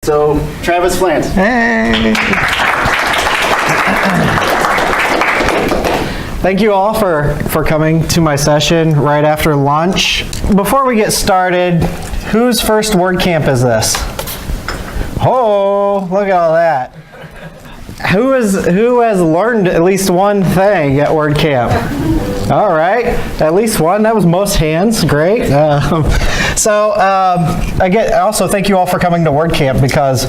So, Travis Pflanz. Hey! Thank you all for coming to my session right after lunch. Before we get started, whose first WordCamp is this? Oh, look at all that. Who has learned at least one thing at WordCamp? All right, at least one. That was most hands. Great. Also thank you all for coming to WordCamp because,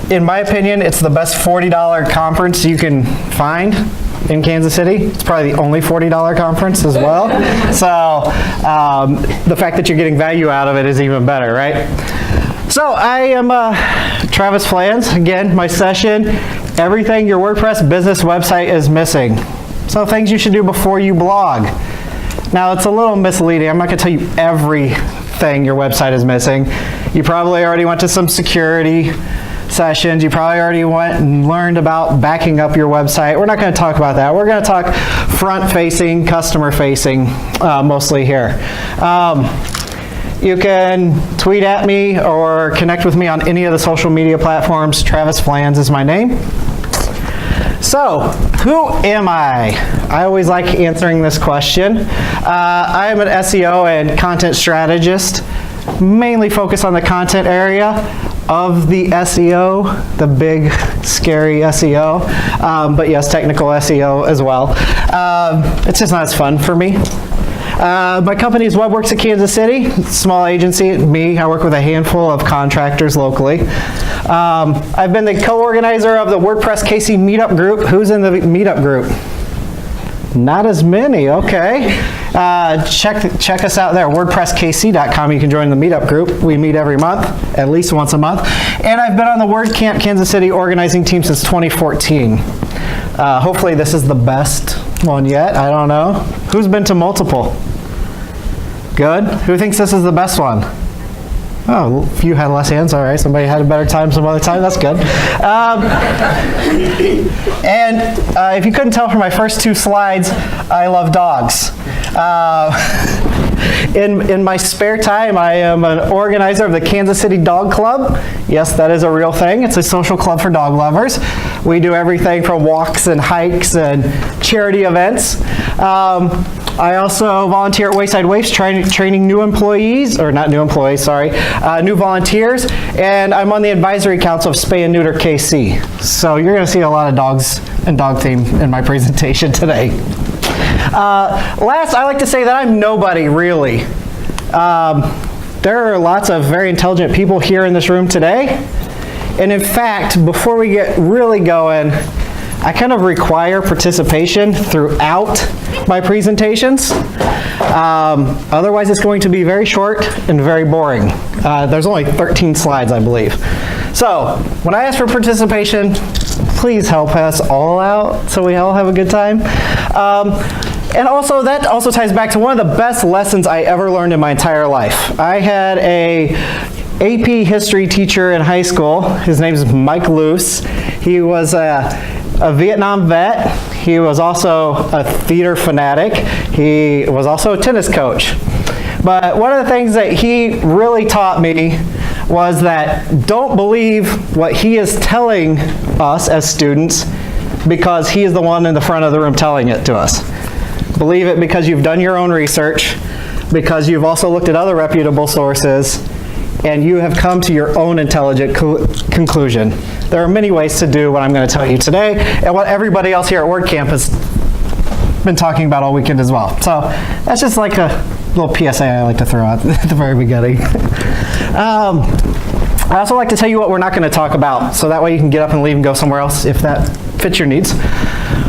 in my opinion, it's the best $40 conference you can find in Kansas City. It's probably the only $40 conference as well. So the fact that you're getting value out of it is even better, right? So I am Travis Pflanz. Again, my session, everything your WordPress business website is missing. So things you should do before you blog. Now it's a little misleading. I'm not going to tell you everything your website is missing. You probably already went to some security sessions. You probably already went and learned about backing up your website. We're not going to talk about that. We're going to talk front-facing, customer-facing mostly here. You can tweet at me or connect with me on any of the social media platforms. Travis Pflanz is my name. So, who am I? I always like answering this question. I am an SEO and content strategist, mainly focused on the content area of the SEO, the big, scary SEO, but yes, technical SEO as well. It's just not as fun for me. My company is WebWorks at Kansas City, small agency. I work with a handful of contractors locally. I've been the co-organizer of the WordPress KC meetup group. Who's in the meetup group? Not as many, okay. Check us out there, WordPressKC.com. You can join the meetup group. We meet every month, at least once a month. And I've been on the WordCamp Kansas City organizing team since 2014. Hopefully this is the best one yet. I don't know. Who's been to multiple? Good. Who thinks this is the best one? Oh, a few had less hands. All right, somebody had a better time some other time. That's good. If you couldn't tell from my first two slides, I love dogs. In my spare time, I am an organizer of the Kansas City Dog Club. Yes, that is a real thing. It's a social club for dog lovers. We do everything from walks and hikes and charity events. I also volunteer at Wayside Waifs, training new employees, or not new employees, sorry, new volunteers, and I'm on the advisory council of Spay and Neuter KC. So you're going to see a lot of dogs and dog theme in my presentation today. Last, I like to say that I'm nobody, really. There are lots of very intelligent people here in this room today, and in fact, before we get really going, I kind of require participation throughout my presentations. Otherwise, it's going to be very short and very boring. There's only 13 slides, I believe. So, when I ask for participation, please help us all out so we all have a good time. And also, that also ties back to one of the best lessons I ever learned in my entire life. I had a AP history teacher in high school. His name is Mike Luce. He was a Vietnam vet. He was also a theater fanatic. He was also a tennis coach. But one of the things that he really taught me was that don't believe what he is telling us as students because he is the one in the front of the room telling it to us. Believe it because you've done your own research, because you've also looked at other reputable sources, and you have come to your own intelligent conclusion. There are many ways to do what I'm going to tell you today, and what everybody else here at WordCamp has been talking about all weekend as well. So that's just like a little PSA I like to throw out at the very beginning. I also like to tell you what we're not going to talk about, so that way you can get up and leave and go somewhere else if that fits your needs.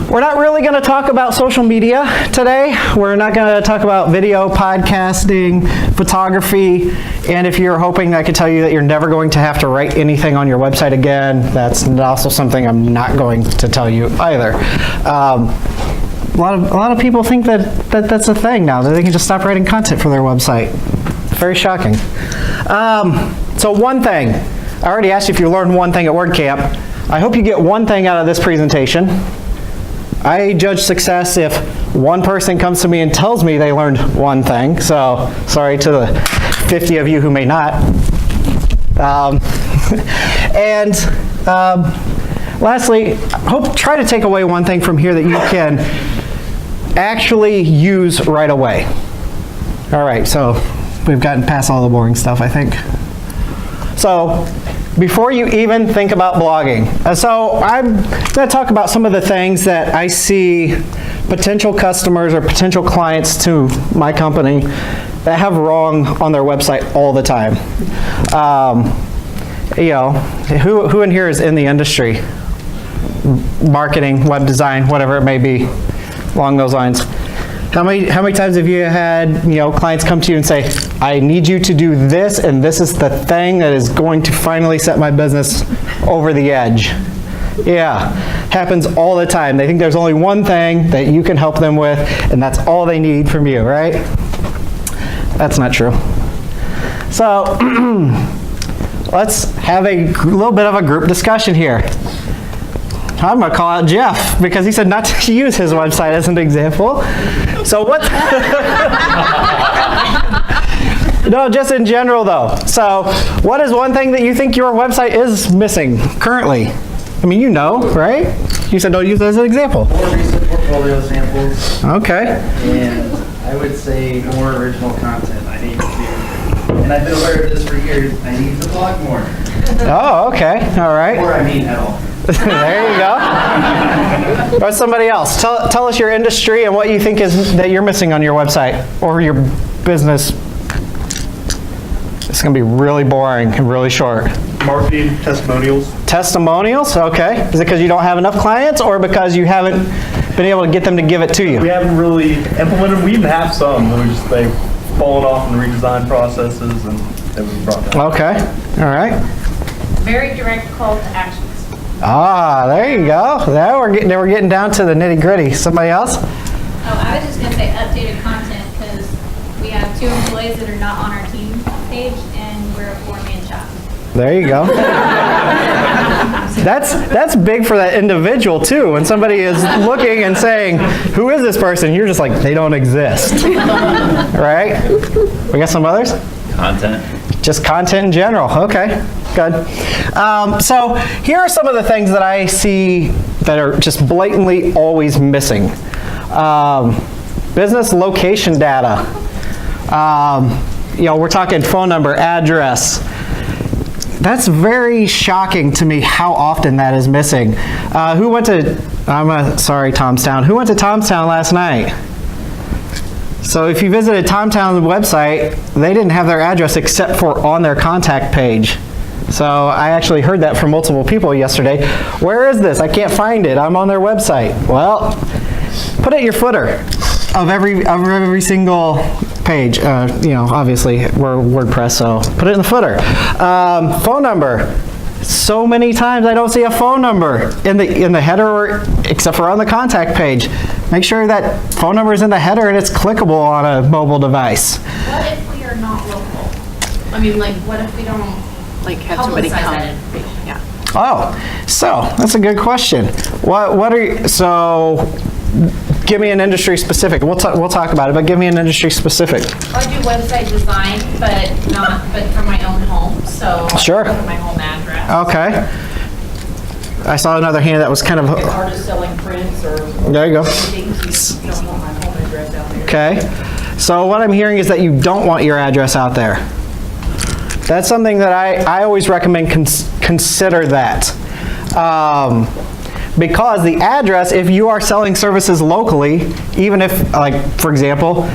We're not really going to talk about social media today. We're not going to talk about video, podcasting, photography, and if you're hoping I could tell you that you're never going to have to write anything on your website again, that's also something I'm not going to tell you either. A lot of people think that's a thing now, that they can just stop writing content for their website. Very shocking. So one thing, I already asked you if you learned one thing at WordCamp. I hope you get one thing out of this presentation. I judge success if one person comes to me and tells me they learned one thing. So sorry to the 50 of you who may not. And lastly, try to take away one thing from here that you can actually use right away. All right, so we've gotten past all the boring stuff, I think. So before you even think about blogging, so I'm going to talk about some of the things that I see potential customers or potential clients to my company that have wrong on their website all the time. You know, who in here is in the industry? Marketing, web design, whatever it may be, along those lines. How many times have you had, you know, clients come to you and say, I need you to do this, and this is the thing that is going to finally set my business over the edge? Yeah, happens all the time. They think there's only one thing that you can help them with, and that's all they need from you, right? That's not true. So let's have a little bit of a group discussion here. I'm going to call out Jeff because he said not to use his website as an example. So what? No, just in general though. So what is one thing that you think your website is missing currently? I mean, you know, right? You said don't use it as an example. More recent portfolio samples. Okay. And I would say more original content. I need to, and I've been aware of this for years, I need to blog more. Oh, okay. All right. Or I mean at all. There you go. Or somebody else. Tell us your industry and what you think is that you're missing on your website or your business. It's going to be really boring and really short. Marketing, testimonials. Testimonials, okay. Is it because you don't have enough clients or because you haven't been able to get them to give it to you? We haven't really implemented, we even have some, they've fallen off in the redesign processes and they were brought down. Okay, all right. Very direct call to actions. Ah, there you go. Now we're getting down to the nitty gritty. Somebody else? Oh, I was just going to say updated content because we have 2 employees that are not on our team page and we're a 4-man shop. There you go. That's big for that individual too. When somebody is looking and saying, who is this person? You're just like, they don't exist. Right? We got some others? Content. Just content in general. Okay, good. So here are some of the things that I see that are just blatantly always missing. Business location data. You know, we're talking phone number, address. That's very shocking to me how often that is missing. Who went to, Tomstown. Who went to Tomstown last night? So if you visited Tomtown's website, they didn't have their address except for on their contact page. So I actually heard that from multiple people yesterday. Where is this? I can't find it. I'm on their website. Well, put it in your footer of every single page. You know, obviously we're WordPress, so put it in the footer. Phone number. So many times I don't see a phone number in the header, or, except for on the contact page. Make sure that phone number is in the header and it's clickable on a mobile device. What if we are not local? I mean, like, what if we don't like have somebody come? Yeah. Oh, so that's a good question. What are you, so give me an industry specific. We'll talk about it, but give me an industry specific. I do website design, but for my own home. So Sure. I put my home address. Okay. I saw another hand that was kind of. Artists selling prints or There you go. things, you don't want my home address out there. Okay. So what I'm hearing is that you don't want your address out there. That's something that I always recommend consider that. Because the address, if you are selling services locally, even if, like, for example,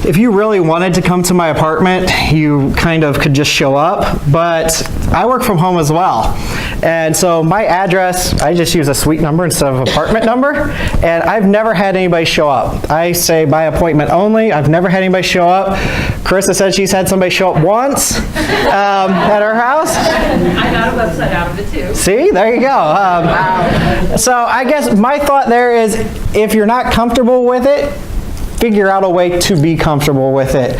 if you really wanted to come to my apartment, you kind of could just show up, but I work from home as well. And so my address, I just use a suite number instead of apartment number, and I've never had anybody show up. I say by appointment only. I've never had anybody show up. Carissa said she's had somebody show up once at her house. I got a website out of it too. See, there you go. So I guess my thought there is, if you're not comfortable with it, figure out a way to be comfortable with it.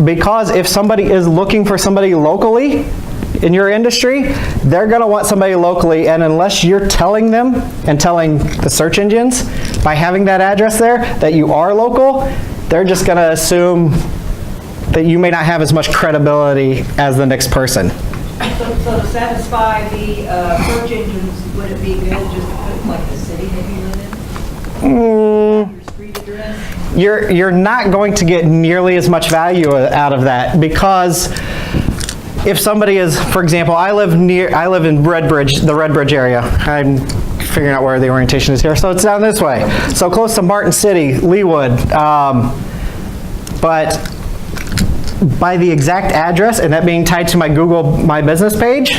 Because if somebody is looking for somebody locally in your industry, they're going to want somebody locally, and unless you're telling them and telling the search engines by having that address there that you are local, they're just going to assume that you may not have as much credibility as the next person. So to satisfy the search engines, would it be good just to put like the city that you live in? Your street address? You're not going to get nearly as much value out of that, because if somebody is, for example, I live in Redbridge, the Redbridge area. I'm figuring out where the orientation is here. So it's down this way. So close to Martin City, Leawood. But by the exact address, and that being tied to my Google My Business page,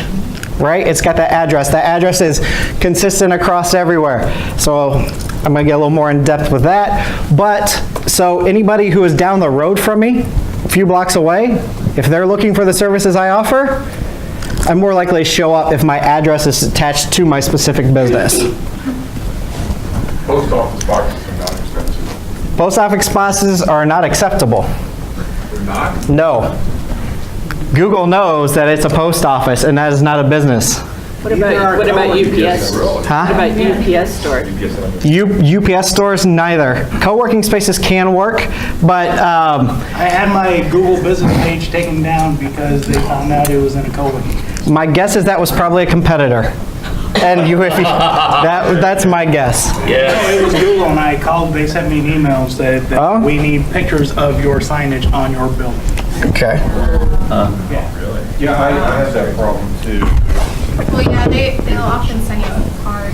right? It's got that address. That address is consistent across everywhere. So I'm gonna get a little more in depth with that. But, so anybody who is down the road from me, a few blocks away, if they're looking for the services I offer, I'm more likely to show up if my address is attached to my specific business. Post office boxes are not expensive. Post office boxes are not acceptable. They're not? No. Google knows that it's a post office and that is not a business. What about UPS? Huh? What about UPS store? UPS stores, neither. Co-working spaces can work, but I had my Google business page taken down because they found out it was in a co-working. my guess is that was probably a competitor. And that's my guess. No, it was Google, and I called, they sent me an email and said that Oh? we need pictures of your signage on your building. Okay. Really? Yeah, I have that problem too. Well, yeah, they'll often send you a card.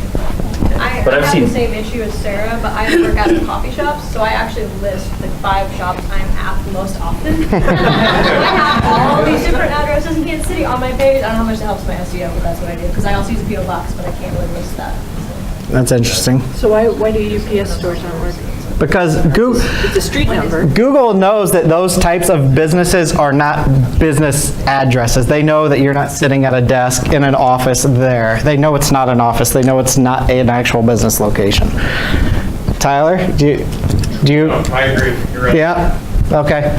I But I've have seen- the same issue as Sarah, but I work at coffee shops, so I actually list the 5 shops I'm at the most often. So I have all these different addresses in Kansas City on my page. I don't know how much that helps my SEO, but that's what I do, because I also use a PO box, but I can't really list that. That's interesting. So why do UPS stores not work? Because It's a street number. Google knows that those types of businesses are not business addresses. They know that you're not sitting at a desk in an office there. They know it's not an office. They know it's not an actual business location. Tyler, do you? I agree. You're right. Yeah? Okay.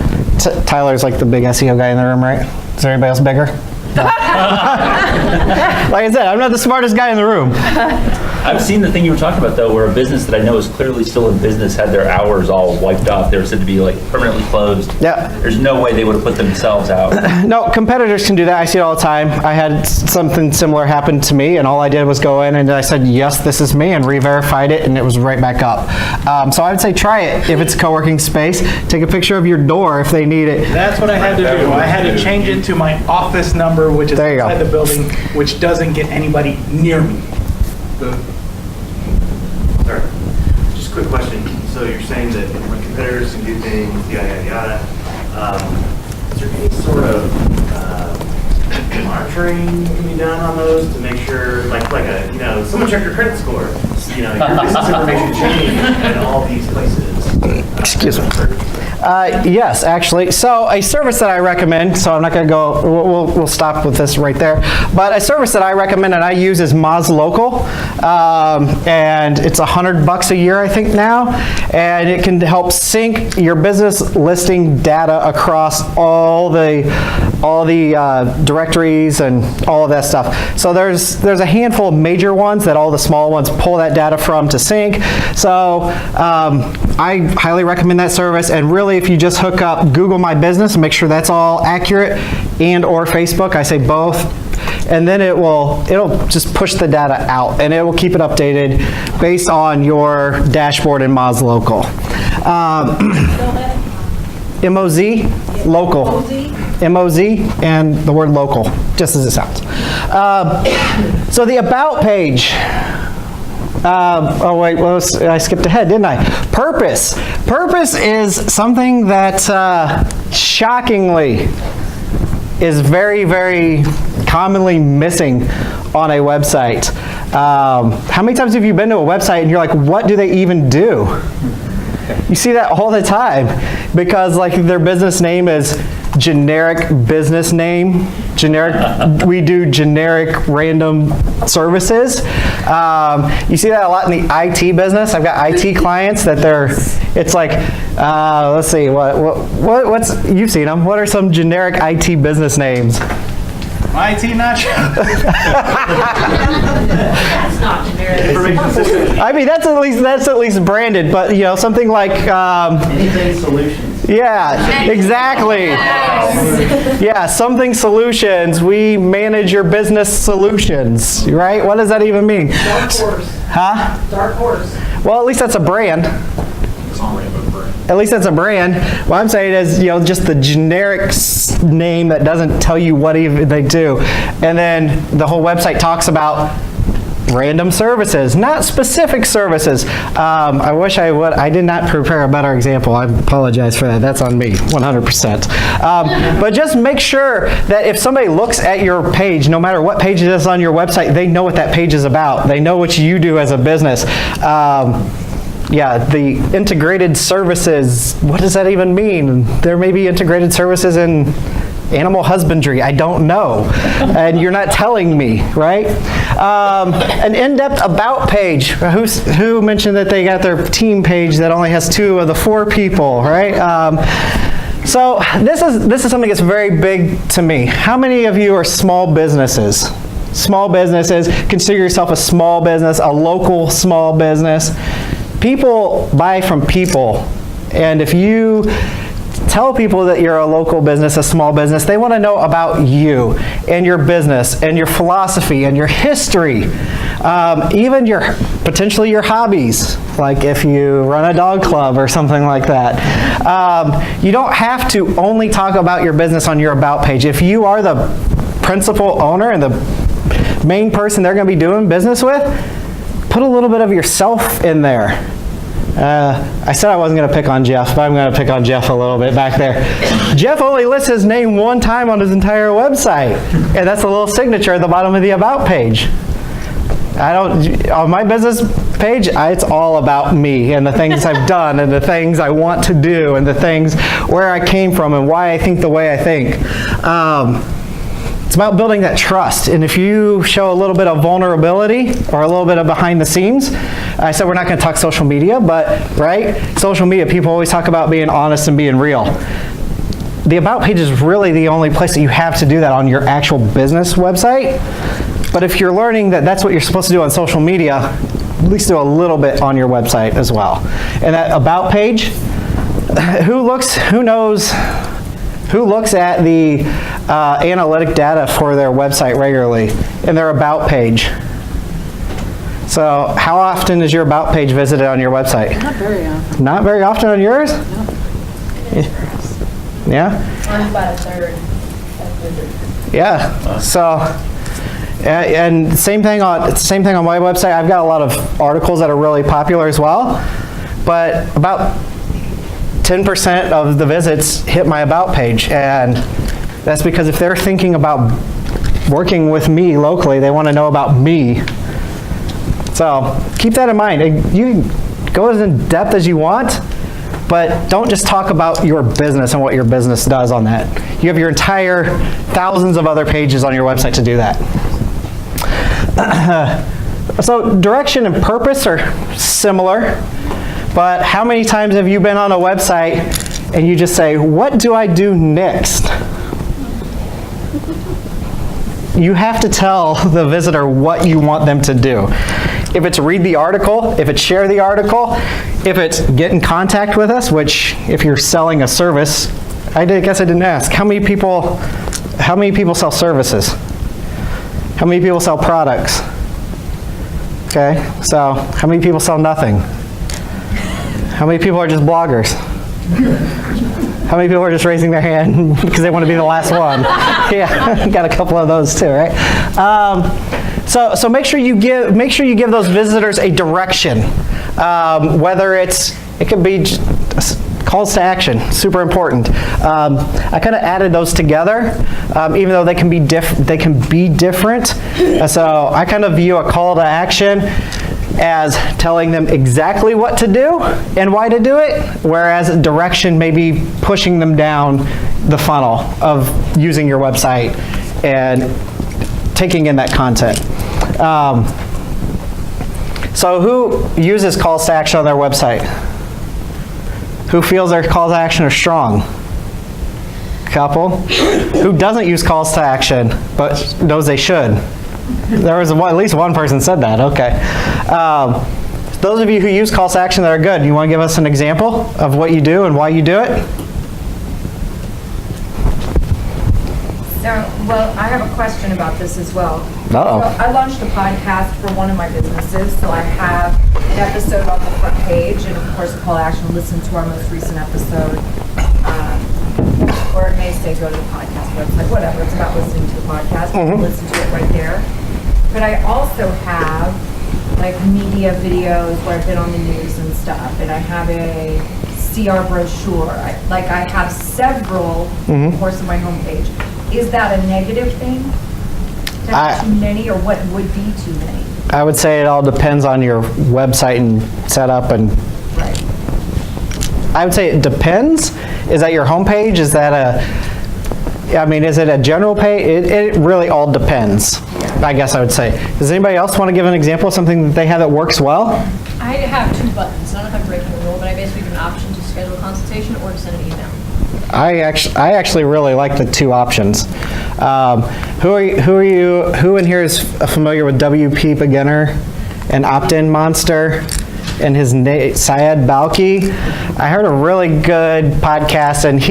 Tyler's like the big SEO guy in the room, right? Is there anybody else bigger? No. Like I said, I'm not the smartest guy in the room. I've seen the thing you were talking about though, where a business that I know is clearly still in business had their hours all wiped off. They were said to be like permanently closed. Yeah. There's no way they would have put themselves out. No, competitors can do that. I see it all the time. I had something similar happen to me, and all I did was go in and I said, yes, this is me, and re-verified it, and it was right back up. So I would say try it if it's a co-working space. Take a picture of your door if they need it. That's what I had to do. I had to change it to my office number, which is There you go. inside the building, which doesn't get anybody near me. Sorry, just a quick question. So you're saying that when competitors can do things, yada, yada, yada, is there any sort of monitoring can be done on those to make sure, like a, you know, someone check your credit score, you know, your business information changed in all these places? Excuse me. Yes, actually. So a service that I recommend, so I'm not going to go, we'll stop with this right there, but a service that I recommend and I use is Moz Local, and it's $100 a year, I think now, and it can help sync your business listing data across all the directories and all of that stuff. So there's a handful of major ones that all the small ones pull that data from to sync. So I highly recommend that service, and really if you just hook up Google My Business and make sure that's all accurate, and or Facebook, I say both, and then it'll just push the data out and it will keep it updated based on your dashboard in Moz Local. M-O-Z, local. M-O-Z and the word local, just as it sounds. So the About page. Oh wait, well, I skipped ahead, didn't I? Purpose. Purpose is something that shockingly is very, very commonly missing on a website. How many times have you been to a website and you're like, what do they even do? You see that all the time because like their business name is generic business name, generic, we do generic random services. You see that a lot in the IT business. I've got IT clients that it's like, let's see, what's, you've seen them. What are some generic IT business names? IT not sure. That's not generic. Information system. I mean, that's at least branded, but you know, something like, Anything solutions. Yeah, exactly. Yeah, something solutions. We manage your business solutions, right? What does that even mean? Dark horse. Huh? Dark horse. Well, at least that's a brand. At least that's a brand. What I'm saying is, just the generic name that doesn't tell you what even they do. And then the whole website talks about random services, not specific services. I wish I would. I did not prepare a better example. I apologize for that. That's on me, 100%. But just make sure that if somebody looks at your page, no matter what page it is on your website, they know what that page is about. They know what you do as a business. Yeah, the integrated services, what does that even mean? There may be integrated services in animal husbandry, I don't know. And you're not telling me, right? An in-depth about page. Who mentioned that they got their team page that only has 2 of the 4 people, right? So this is something that's very big to me. How many of you are small businesses? Small businesses, consider yourself a small business, a local small business. People buy from people, and if you tell people that you're a local business, a small business, they want to know about you and your business and your philosophy and your history, even potentially your hobbies, like if you run a dog club or something like that. You don't have to only talk about your business on your about page. If you are the principal owner and the main person they're going to be doing business with, put a little bit of yourself in there. I said I wasn't going to pick on Jeff, but I'm going to pick on Jeff a little bit back there. Jeff only lists his name 1 time on his entire website, and that's a little signature at the bottom of the About page. On my business page, it's all about me and the things I've done and the things I want to do and the things where I came from and why I think the way I think. It's about building that trust, and if you show a little bit of vulnerability or a little bit of behind the scenes, I said we're not going to talk social media, but right, social media, people always talk about being honest and being real. The About page is really the only place that you have to do that on your actual business website, but if you're learning that that's what you're supposed to do on social media, at least do a little bit on your website as well. And that About page, who looks at the analytic data for their website regularly in their About page? So how often is your About page visited on your website? Not very often. Not very often on yours? No. Yeah? Mine's about a third. Yeah. So, and same thing on my website. I've got a lot of articles that are really popular as well, but about 10% of the visits hit my About page, and that's because if they're thinking about working with me locally, they want to know about me. So keep that in mind. You can go as in depth as you want, but don't just talk about your business and what your business does on that. You have your entire thousands of other pages on your website to do that. So direction and purpose are similar. But how many times have you been on a website and you just say, what do I do next? You have to tell the visitor what you want them to do. If it's read the article, if it's share the article, if it's get in contact with us, which if you're selling a service, I guess I didn't ask, how many people sell services? How many people sell products? Okay, so how many people sell nothing? How many people are just bloggers? How many people are just raising their hand because they want to be the last one? Yeah, got a couple of those too, right? So make sure you give those visitors a direction. Whether it could be calls to action, super important. I kind of added those together, even though they can be different. So I kind of view a call to action as telling them exactly what to do and why to do it, whereas direction may be pushing them down the funnel of using your website and taking in that content. So who uses calls to action on their website? Who feels their calls to action are strong? Couple. Who doesn't use calls to action but knows they should? There was at least one person said that, okay. Those of you who use calls to action that are good, you want to give us an example of what you do and why you do it? Well, I have a question about this as well. Uh-oh. So I launched a podcast for one of my businesses, so I have an episode on the front page, and of course, a call to action, listen to our most recent episode. Or it may say go to the podcast website, whatever, it's about listening to the podcast, you can listen to it right there. But I also have like media videos where I've been on the news and stuff, and I have a CR brochure. I have several, of course, on my homepage. Is that a negative thing? To have too many, or what would be too many? I would say it all depends on your website and setup, and Right. I would say it depends. Is that your homepage? Is that is it a general page? It really all depends, I guess I would say. Does anybody else want to give an example of something that they have that works well? I have 2 buttons. I don't have breaking the rule, but I basically give an option to schedule a consultation or to send an email. I actually really like the 2 options. Who in here is familiar with WP Beginner and Opt-in Monster and his name Syed Balki? I heard a really good podcast, and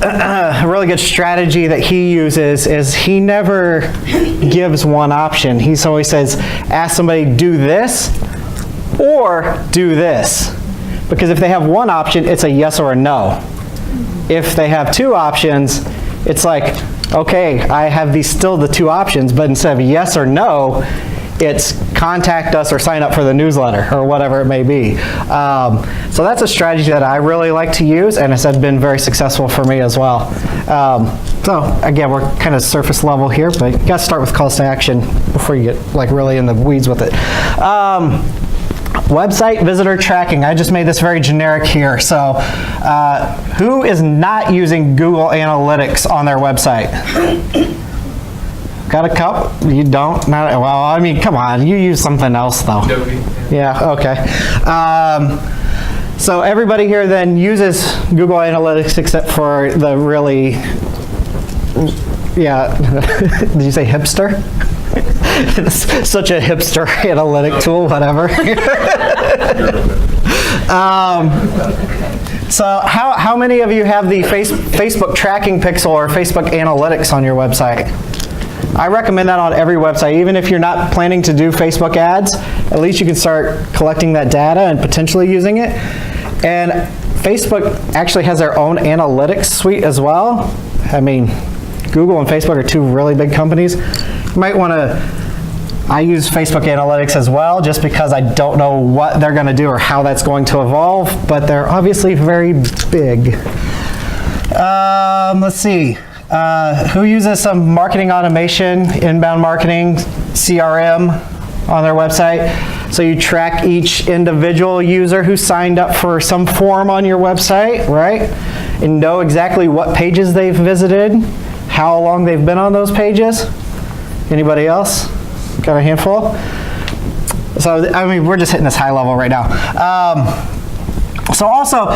a really good strategy that he uses is he never gives one option. He always says, ask somebody, do this or do this. Because if they have one option, it's a yes or a no. If they have 2 options, it's like, okay, I have still the 2 options, but instead of yes or no, it's contact us or sign up for the newsletter or whatever it may be. So that's a strategy that I really like to use, and it's been very successful for me as well. So again, we're kind of surface level here, but you got to start with calls to action before you get like really in the weeds with it. Website visitor tracking. I just made this very generic here. So who is not using Google Analytics on their website? Got a couple? You don't? Not, well, I mean, come on. You use something else, though. Yeah, okay. So everybody here then uses Google Analytics except for the really, yeah, did you say hipster? It's such a hipster analytic tool, whatever. So how many of you have the Facebook tracking pixel or Facebook Analytics on your website? I recommend that on every website. Even if you're not planning to do Facebook ads, at least you can start collecting that data and potentially using it. And Facebook actually has their own analytics suite as well. I mean, Google and Facebook are 2 really big companies. You might want to, I use Facebook Analytics as well, just because I don't know what they're going to do or how that's going to evolve, but they're obviously very big. Let's see. Who uses some marketing automation, inbound marketing, CRM on their website? So you track each individual user who signed up for some form on your website, right? And know exactly what pages they've visited, how long they've been on those pages. Anybody else? Got a handful? So, I mean, we're just hitting this high level right now. So also,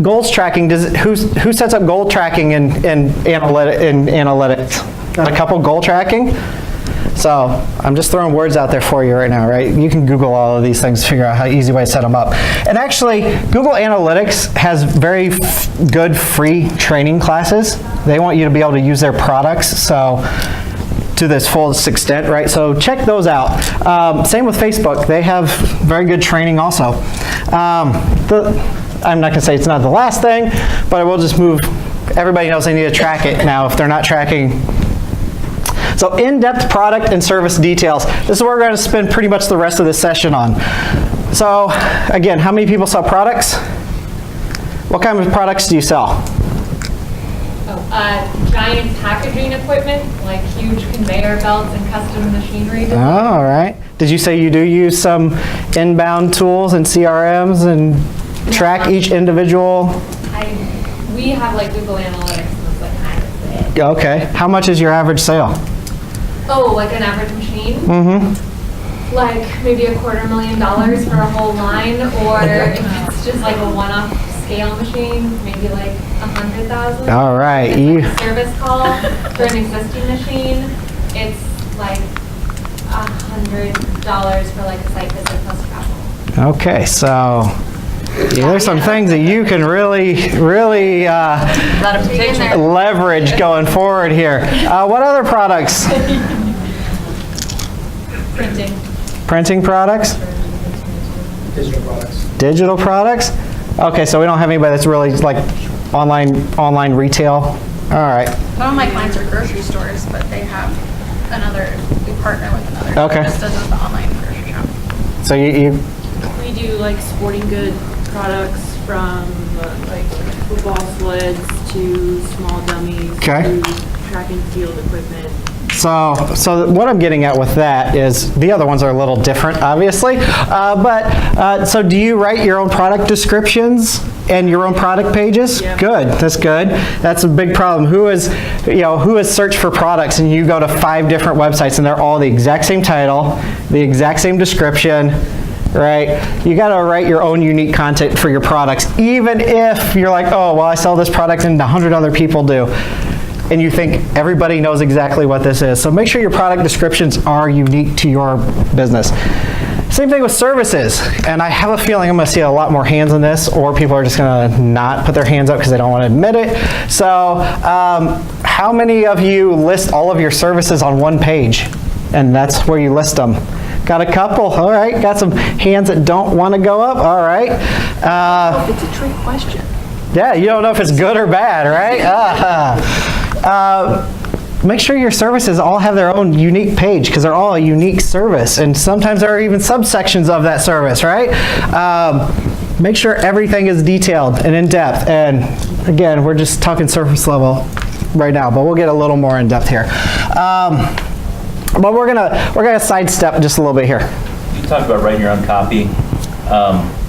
goals tracking. Who sets up goal tracking in analytics? Got a couple goal tracking? So I'm just throwing words out there for you right now, right? You can Google all of these things to figure out how easy way to set them up. And actually, Google Analytics has very good free training classes. They want you to be able to use their products, so to this full extent, right? So check those out. Same with Facebook. They have very good training also. I'm not going to say it's not the last thing, but I will just move. Everybody knows they need to track it now if they're not tracking. So in-depth product and service details. This is what we're going to spend pretty much the rest of this session on. So again, how many people sell products? What kind of products do you sell? Giant packaging equipment, like huge conveyor belts and custom machinery. Oh, all right. Did you say you do use some inbound tools and CRMs and track each individual? We have like Google Analytics, and that's like kind of it. Okay. How much is your average sale? Oh, like an average machine? Mm-hmm. Like maybe $250,000 for a whole line, or if it's just like a one-off scale machine, maybe like $100,000. All right. Service call for an existing machine, it's like $100 for like a site visit plus travel. Okay, so there's some things that you can really leverage going forward here. What other products? Printing. Printing products? Digital products. Digital products? Okay, so we don't have anybody that's really like online retail. All right. Some of my clients are grocery stores, but they have we partner with another. Okay. Just does the online grocery shop. So you We do like sporting good products from like football sleds to small dummies Okay. to track and field equipment. So what I'm getting at with that is the other ones are a little different, obviously. So do you write your own product descriptions and your own product pages? Yeah. Good. That's good. That's a big problem. Who has searched for products and you go to 5 different websites and they're all the exact same title, the exact same description, right? You got to write your own unique content for your products, even if you're like, oh, well, I sell this product and 100 other people do. And you think everybody knows exactly what this is. So make sure your product descriptions are unique to your business. Same thing with services. And I have a feeling I'm going to see a lot more hands on this, or people are just going to not put their hands up because they don't want to admit it. So how many of you list all of your services on one page? And that's where you list them. Got a couple. All right. Got some hands that don't want to go up. All right. It's a trick question. Yeah, you don't know if it's good or bad, right? Make sure your services all have their own unique page because they're all a unique service, and sometimes there are even subsections of that service, right? Make sure everything is detailed and in depth. And again, we're just talking surface level right now, but we'll get a little more in depth here. But we're gonna sidestep just a little bit here. You talked about writing your own copy,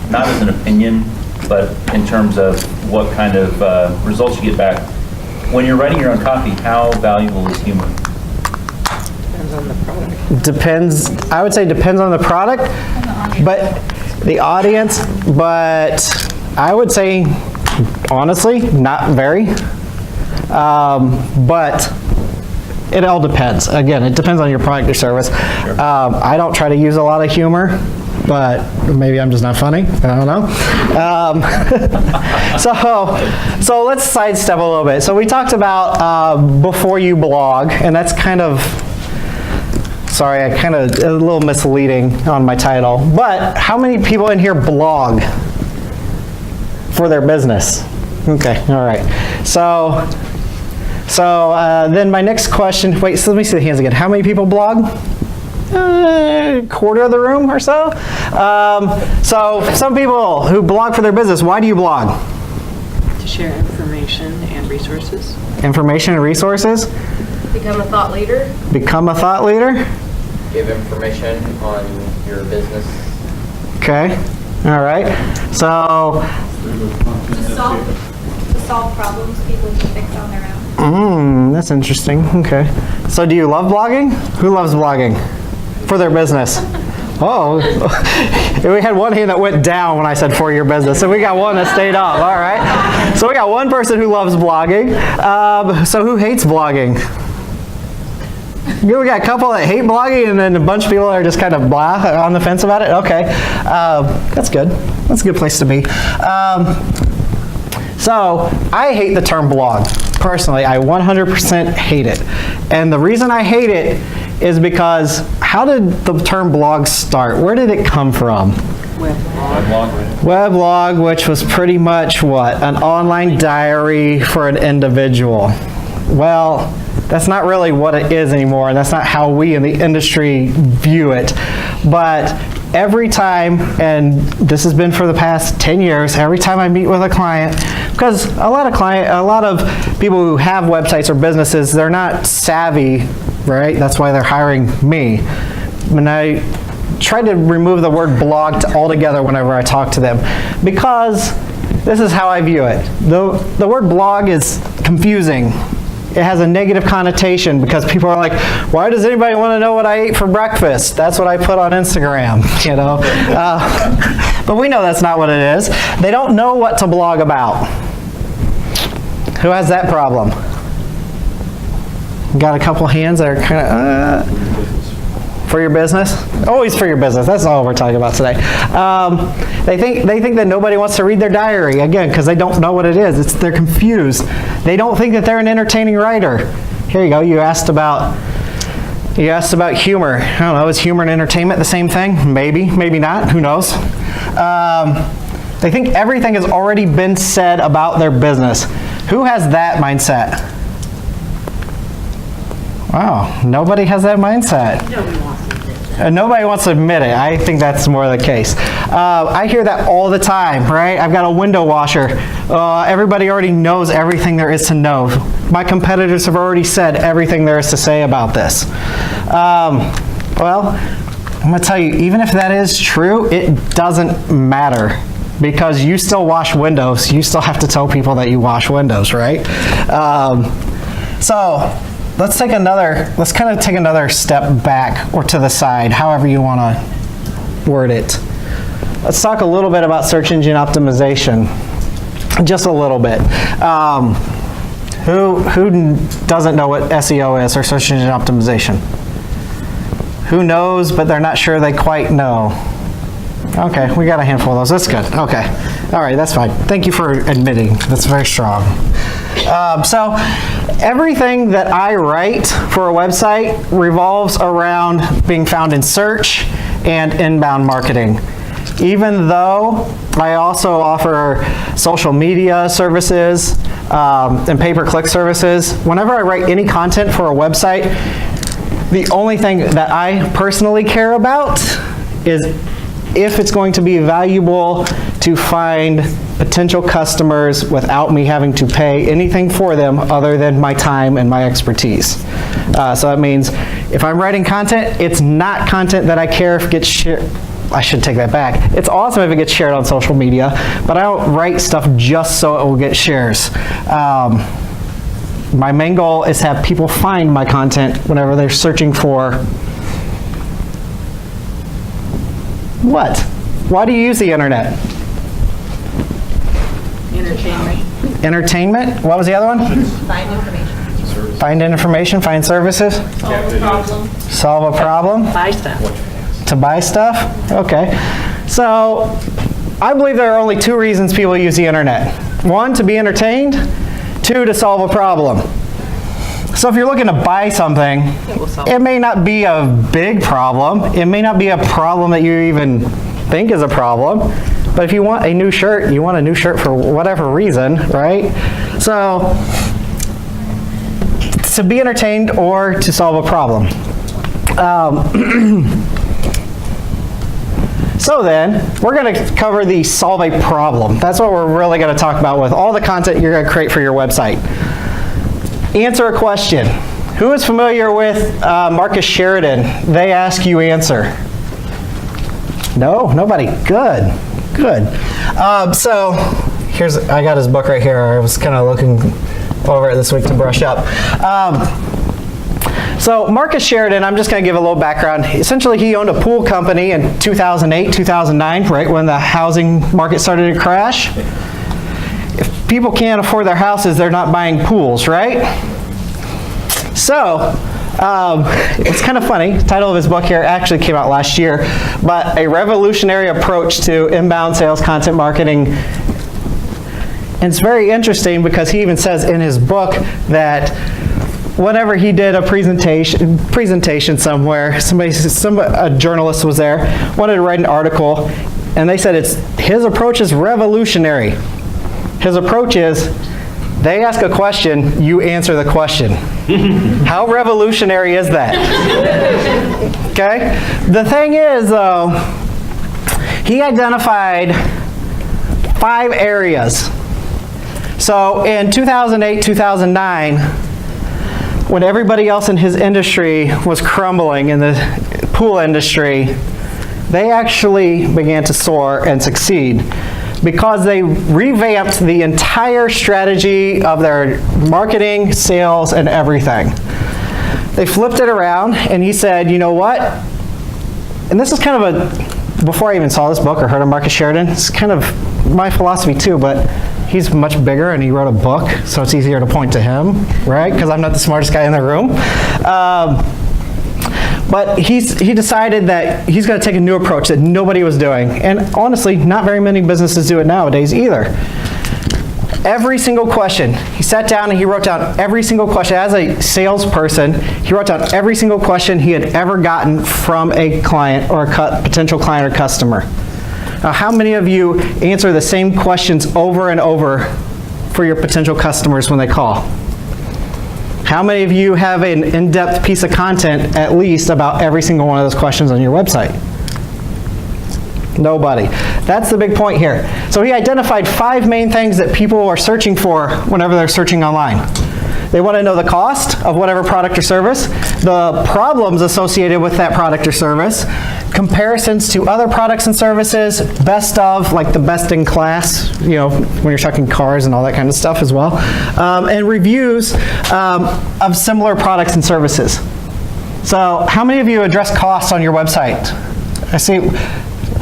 not as an opinion, but in terms of what kind of results you get back. When you're writing your own copy, how valuable is humor? Depends on the product. Depends, I would say depends on the product, but the audience, but I would say, honestly, not very. But it all depends. Again, it depends on your product or service. I don't try to use a lot of humor, but maybe I'm just not funny. I don't know. So let's sidestep a little bit. So we talked about before you blog, and that's kind of, sorry, I kind of a little misleading on my title. But how many people in here blog for their business? Okay, all right. So then my next question, wait, so let me see the hands again. How many people blog? Quarter of the room or so. So some people who blog for their business, why do you blog? To share information and resources. Information and resources. Become a thought leader. Become a thought leader. Give information on your business. Okay. All right. So. To solve problems people can fix on their own. That's interesting. Okay. So do you love blogging? Who loves blogging for their business? Oh, we had one hand that went down when I said for your business, so we got one that stayed up. All right. So we got one person who loves blogging. So who hates blogging? We got a couple that hate blogging, and then a bunch of people that are just kind of blah on the fence about it. Okay, that's good. That's a good place to be. So I hate the term blog. Personally, I 100% hate it. And the reason I hate it is because how did the term blog start? Where did it come from? Weblog, which was pretty much what? An online diary for an individual. Well, that's not really what it is anymore, and that's not how we in the industry view it. But every time, and this has been for the past 10 years, every time I meet with a client, because a lot of people who have websites or businesses, they're not savvy, right? That's why they're hiring me. And I try to remove the word blog altogether whenever I talk to them, because this is how I view it. The word blog is confusing. It has a negative connotation because people are like, why does anybody want to know what I ate for breakfast? That's what I put on Instagram, you know. But we know that's not what it is. They don't know what to blog about. Who has that problem? Got a couple hands that are kind of, for your business. Always for your business. That's all we're talking about today. They think that nobody wants to read their diary, again, because they don't know what it is. They're confused. They don't think that they're an entertaining writer. Here you go. You asked about humor. I don't know, is humor and entertainment the same thing? Maybe, maybe not. Who knows? They think everything has already been said about their business. Who has that mindset? Wow, nobody has that mindset. Nobody wants to admit it. I think that's more the case. I hear that all the time, right? I've got a window washer. Everybody already knows everything there is to know. My competitors have already said everything there is to say about this. Well, I'm going to tell you, even if that is true, it doesn't matter. Because you still wash windows. You still have to tell people that you wash windows, right? So let's kind of take another step back or to the side, however you want to word it. Let's talk a little bit about search engine optimization. Just a little bit. Who doesn't know what SEO is, or search engine optimization? Who knows, but they're not sure they quite know? Okay, we got a handful of those. That's good. Okay. All right, that's fine. Thank you for admitting. That's very strong. So everything that I write for a website revolves around being found in search and inbound marketing. Even though I also offer social media services and pay-per-click services, whenever I write any content for a website, the only thing that I personally care about is if it's going to be valuable to find potential customers without me having to pay anything for them other than my time and my expertise. So that means if I'm writing content, it's not content that I care if it gets shared. I should take that back. It's awesome if it gets shared on social media, but I don't write stuff just so it will get shares. My main goal is to have people find my content whenever they're searching for what? Why do you use the internet? Entertainment. Entertainment? What was the other one? Find information. Find information, find services. Solve a problem. Solve a problem. Buy stuff. To buy stuff? Okay. So I believe there are only two reasons people use the internet. One, to be entertained. Two, to solve a problem. So if you're looking to buy something, it may not be a big problem. It may not be a problem that you even think is a problem. But if you want a new shirt, you want a new shirt for whatever reason, right? So to be entertained or to solve a problem. So then, we're going to cover the solve a problem. That's what we're really going to talk about with all the content you're going to create for your website. Answer a question. Who is familiar with Marcus Sheridan? They ask, you answer. No? Nobody? Good. Good. So I got his book right here. I was kind of looking over it this week to brush up. So Marcus Sheridan, I'm just going to give a little background. Essentially, he owned a pool company in 2008, 2009, right when the housing market started to crash. If people can't afford their houses, they're not buying pools, right? So it's kind of funny. The title of his book here actually came out last year, but A Revolutionary Approach to Inbound Sales Content Marketing. And it's very interesting because he even says in his book that whenever he did a presentation somewhere, a journalist was there, wanted to write an article, and they said his approach is revolutionary. His approach is, they ask a question, you answer the question. How revolutionary is that? Okay? The thing is, though, he identified 5 areas. So in 2008, 2009, when everybody else in his industry was crumbling in the pool industry, they actually began to soar and succeed because they revamped the entire strategy of their marketing, sales, and everything. They flipped it around, and he said, you know what? And this is kind of before I even saw this book or heard of Marcus Sheridan, it's kind of my philosophy too, but he's much bigger and he wrote a book, so it's easier to point to him, right? Because I'm not the smartest guy in the room. But he decided that he's going to take a new approach that nobody was doing. And honestly, not very many businesses do it nowadays either. Every single question, he sat down and he wrote down every single question. As a salesperson, he wrote down every single question he had ever gotten from a client or a potential client or customer. Now, how many of you answer the same questions over and over for your potential customers when they call? How many of you have an in-depth piece of content at least about every single one of those questions on your website? Nobody. That's the big point here. So he identified 5 main things that people are searching for whenever they're searching online. They want to know the cost of whatever product or service, the problems associated with that product or service, comparisons to other products and services, best of, like the best in class, you know, when you're talking cars and all that kind of stuff as well, and reviews of similar products and services. So how many of you address costs on your website? I see.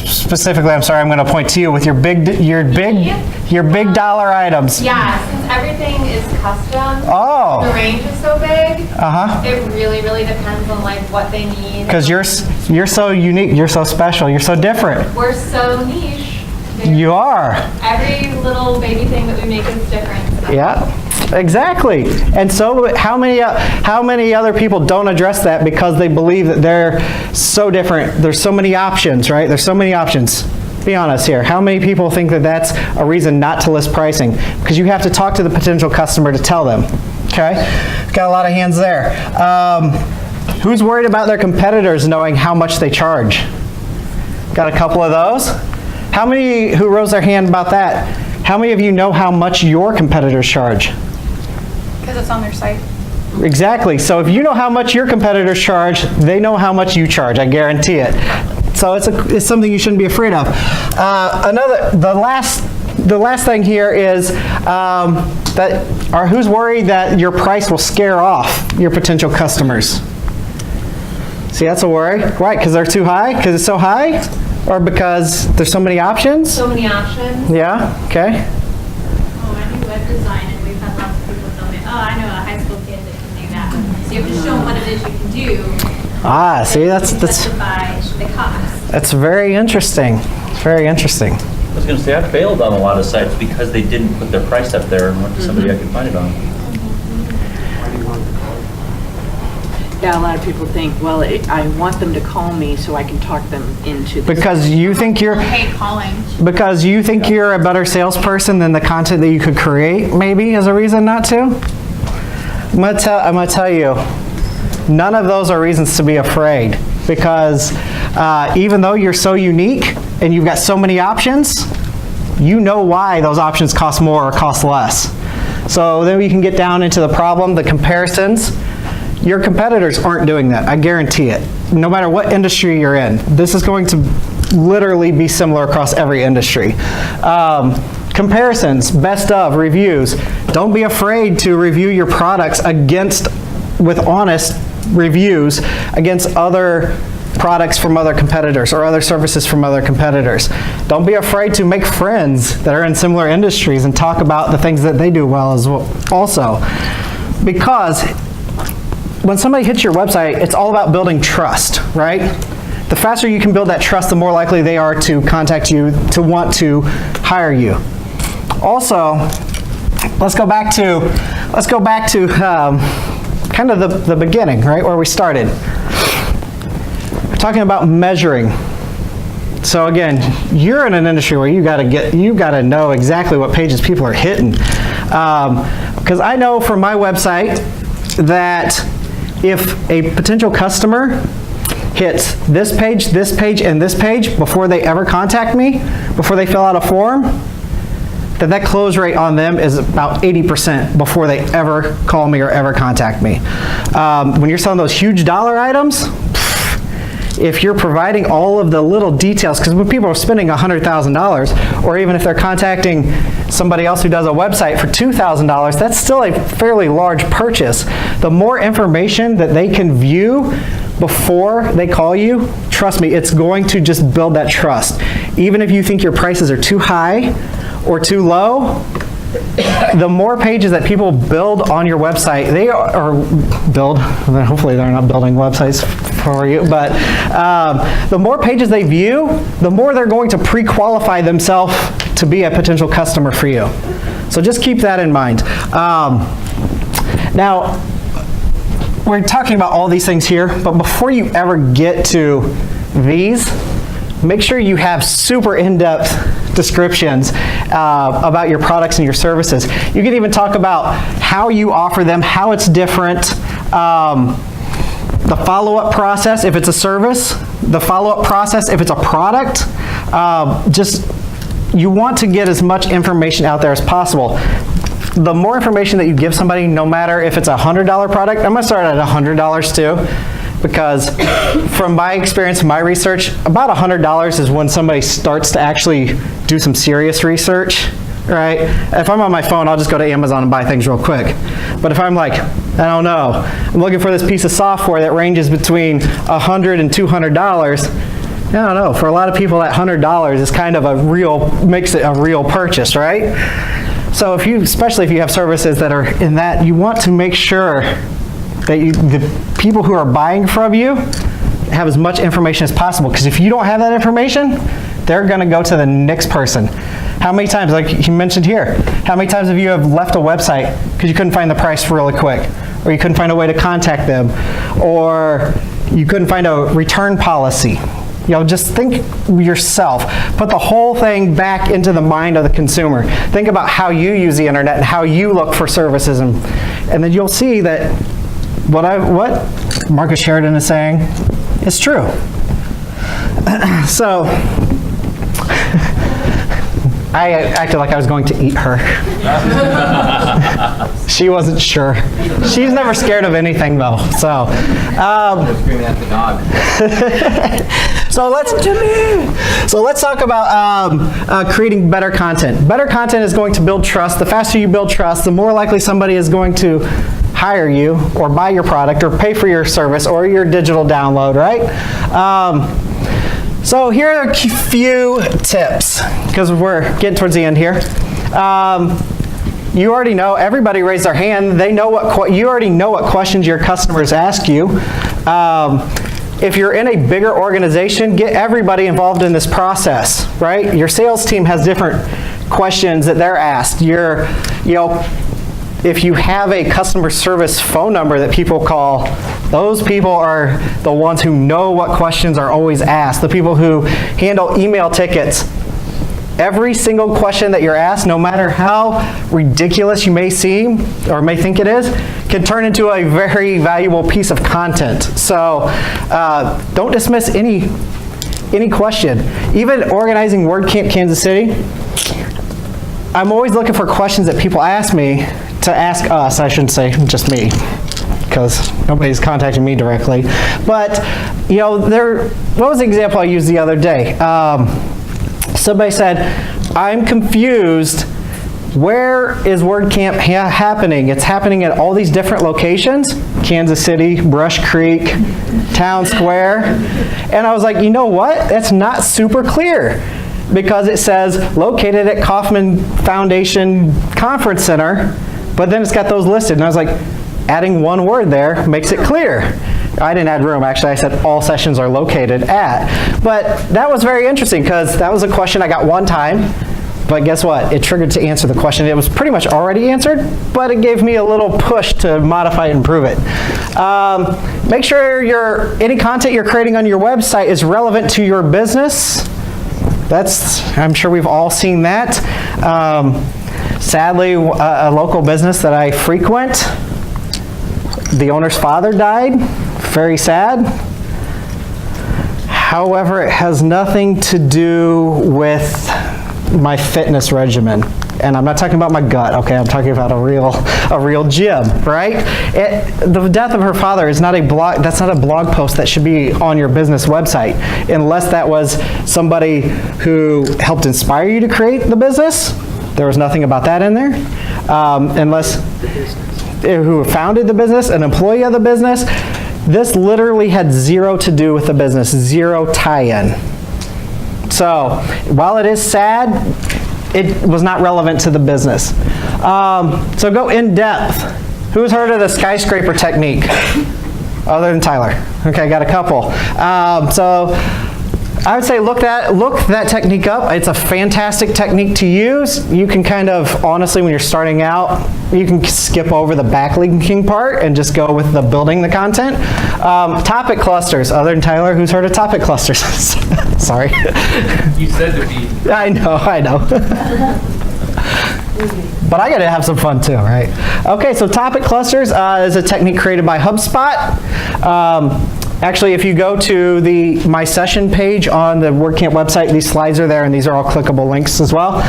Specifically, I'm sorry, I'm going to point to you with your big dollar items. Yeah, since everything is custom, Oh. the range is so big, Uh-huh. it really, really depends on like what they need. Because you're so unique, you're so special, you're so different. We're so niche. You are. Every little baby thing that we make is different. Yeah, exactly. And so how many other people don't address that because they believe that they're so different? There's so many options, right? There's so many options. Be honest here. How many people think that that's a reason not to list pricing? Because you have to talk to the potential customer to tell them. Okay? Got a lot of hands there. Who's worried about their competitors knowing how much they charge? Got a couple of those. How many who rose their hand about that? How many of you know how much your competitors charge? Because it's on their site. Exactly. So if you know how much your competitors charge, they know how much you charge. I guarantee it. So it's something you shouldn't be afraid of. The last thing here is who's worried that your price will scare off your potential customers? See, that's a worry. Right? Because they're too high? Because it's so high? Or because there's so many options? So many options. Yeah, okay. Oh, I do web design, and we've had lots of people tell me, oh, I know a high school kid that can do that. So you have to show them what it is you can do. Ah, see, that's justify the cost. That's very interesting. It's very interesting. I was going to say, I failed on a lot of sites because they didn't put their price up there and went to somebody I could find it on. Yeah, a lot of people think, well, I want them to call me so I can talk them into this. Because you think you're I hate calling. because you think you're a better salesperson than the content that you could create, maybe, as a reason not to? I'm gonna tell you, none of those are reasons to be afraid. Because even though you're so unique and you've got so many options, you know why those options cost more or cost less. So then we can get down into the problem, the comparisons. Your competitors aren't doing that, I guarantee it. No matter what industry you're in, this is going to literally be similar across every industry. Comparisons, best of, reviews. Don't be afraid to review your products with honest reviews against other products from other competitors or other services from other competitors. Don't be afraid to make friends that are in similar industries and talk about the things that they do well as well also. Because when somebody hits your website, it's all about building trust, right? The faster you can build that trust, the more likely they are to contact you, to want to hire you. Also, let's go back to kind of the beginning, right, where we started. We're talking about measuring. So again, you're in an industry where you got to know exactly what pages people are hitting. Because I know from my website that if a potential customer hits this page, and this page before they ever contact me, before they fill out a form, that close rate on them is about 80% before they ever call me or ever contact me. When you're selling those huge dollar items, if you're providing all of the little details, because when people are spending $100,000, or even if they're contacting somebody else who does a website for $2,000, that's still a fairly large purchase. The more information that they can view before they call you, trust me, it's going to just build that trust. Even if you think your prices are too high or too low, the more pages that people build on your website, hopefully they're not building websites for you, but the more pages they view, the more they're going to pre-qualify themselves to be a potential customer for you. So just keep that in mind. Now, we're talking about all these things here, but before you ever get to these, make sure you have super in-depth descriptions about your products and your services. You can even talk about how you offer them, how it's different, the follow-up process if it's a service, the follow-up process if it's a product. You want to get as much information out there as possible. The more information that you give somebody, no matter if it's a $100 product, I'm going to start at $100 too, because from my experience, my research, about $100 is when somebody starts to actually do some serious research, right? If I'm on my phone, I'll just go to Amazon and buy things real quick. But if I'm like, I don't know, I'm looking for this piece of software that ranges between $100 and $200, I don't know, for a lot of people that $100 is kind of makes it a real purchase, right? So especially if you have services that are in that, you want to make sure that the people who are buying from you have as much information as possible, because if you don't have that information, they're going to go to the next person. How many times, like you mentioned here, how many times have you left a website because you couldn't find the price really quick, or you couldn't find a way to contact them, or you couldn't find a return policy? Just think yourself. Put the whole thing back into the mind of the consumer. Think about how you use the internet and how you look for services, and then you'll see that what Marcus Sheridan is saying is true. So, I acted like I was going to eat her. She wasn't sure. She's never scared of anything though. So, Screaming at the dog. So let's talk about creating better content. Better content is going to build trust. The faster you build trust, the more likely somebody is going to hire you or buy your product or pay for your service or your digital download, right? So here are a few tips, because we're getting towards the end here. You already know, everybody raised their hand. They know you already know what questions your customers ask you. If you're in a bigger organization, get everybody involved in this process, right? Your sales team has different questions that they're asked. If you have a customer service phone number that people call, those people are the ones who know what questions are always asked. The people who handle email tickets. Every single question that you're asked, no matter how ridiculous you may seem or may think it is, can turn into a very valuable piece of content. So don't dismiss any question. Even organizing WordCamp Kansas City, I'm always looking for questions that people ask me to ask us. I shouldn't say just me, because nobody's contacting me directly. But what was the example I used the other day? Somebody said, I'm confused. Where is WordCamp happening? It's happening at all these different locations, Kansas City, Brush Creek, Town Square. And I was like, you know what? That's not super clear, because it says located at Kauffman Foundation Conference Center, but then it's got those listed. And I was like, adding one word there makes it clear. I didn't add room, actually. I said all sessions are located at. But that was very interesting, because that was a question I got one time. But guess what? It triggered to answer the question. It was pretty much already answered, but it gave me a little push to modify it and improve it. Make sure any content you're creating on your website is relevant to your business. I'm sure we've all seen that. Sadly, a local business that I frequent, the owner's father died. Very sad. However, it has nothing to do with my fitness regimen. And I'm not talking about my gut, okay? I'm talking about a real gym, right? The death of her father is not that's not a blog post that should be on your business website, unless that was somebody who helped inspire you to create the business. There was nothing about that in there. Unless who founded the business, an employee of the business. This literally had zero to do with the business, zero tie-in. So while it is sad, it was not relevant to the business. So go in depth. Who's heard of the skyscraper technique? Other than Tyler. Okay, got a couple. So I would say look that technique up. It's a fantastic technique to use. You can kind of, honestly, when you're starting out, you can skip over the backlinking part and just go with the building the content. Topic clusters. Other than Tyler, who's heard of topic clusters? Sorry. You said to be. I know. But I gotta have some fun too, right? Okay, so topic clusters is a technique created by HubSpot. Actually, if you go to the My Session page on the WordCamp website, these slides are there, and these are all clickable links as well.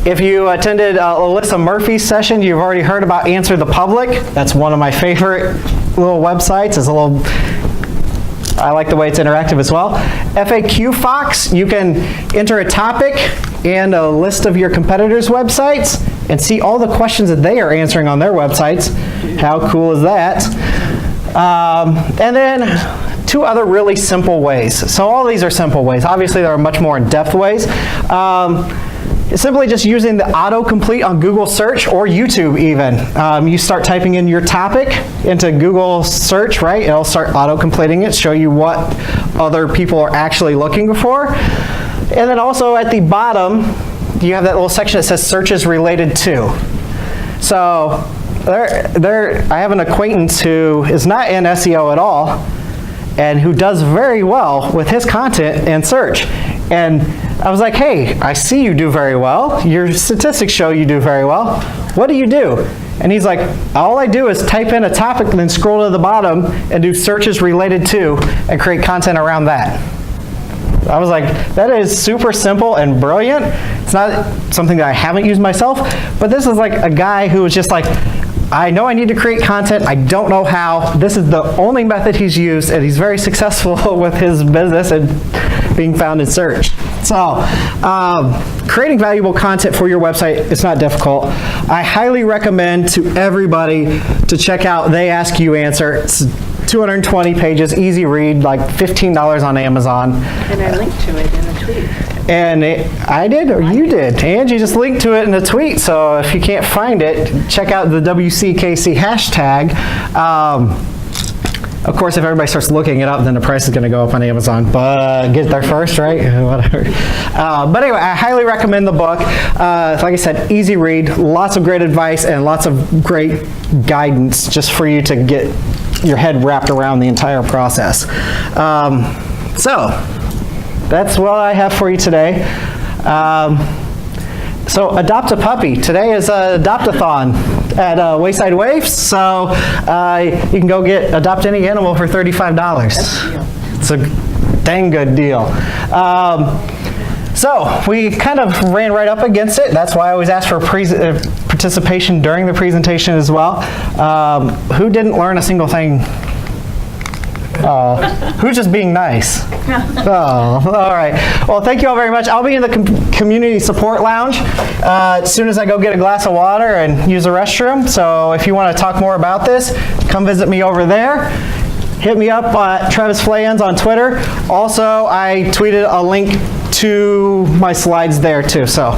If you attended Alyssa Murphy's session, you've already heard about Answer the Public. That's one of my favorite little websites. It's a little, I like the way it's interactive as well. FAQ Fox, you can enter a topic and a list of your competitors' websites and see all the questions that they are answering on their websites. How cool is that? And then 2 other really simple ways. So all these are simple ways. Obviously, there are much more in-depth ways. It's simply just using the autocomplete on Google search or YouTube even. You start typing in your topic into Google search, right? It'll start auto-completing it, show you what other people are actually looking for. And then also at the bottom, you have that little section that says searches related to. So I have an acquaintance who is not in SEO at all and who does very well with his content and search. And I was like, hey, I see you do very well. Your statistics show you do very well. What do you do? And he's like, all I do is type in a topic and then scroll to the bottom and do searches related to and create content around that. I was like, that is super simple and brilliant. It's not something that I haven't used myself, but this is like a guy who was just like, I know I need to create content. I don't know how. This is the only method he's used, and he's very successful with his business and being found in search. So, creating valuable content for your website is not difficult. I highly recommend to everybody to check out They Ask You Answer. It's 220 pages, easy read, like $15 on Amazon. And I linked to it in the tweet. And I did, or you did? Angie just linked to it in the tweet, so if you can't find it, check out the WCKC hashtag. Of course, if everybody starts looking it up, then the price is going to go up on Amazon. But get there first, right? Whatever. But anyway, I highly recommend the book. Like I said, easy read, lots of great advice, and lots of great guidance just for you to get your head wrapped around the entire process. So that's what I have for you today. So adopt a puppy. Today is Adopt-a-thon at Wayside Waifs. So you can go adopt any animal for $35. It's a dang good deal. So we kind of ran right up against it. That's why I always ask for participation during the presentation as well. Who didn't learn a single thing? Who's just being nice? Oh, all right. Well, thank you all very much. I'll be in the community support lounge as soon as I go get a glass of water and use the restroom. So if you want to talk more about this, come visit me over there. Hit me up at Travis Pflanz on Twitter. Also, I tweeted a link to my slides there too. So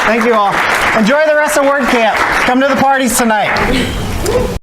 thank you all. Enjoy the rest of WordCamp. Come to the parties tonight.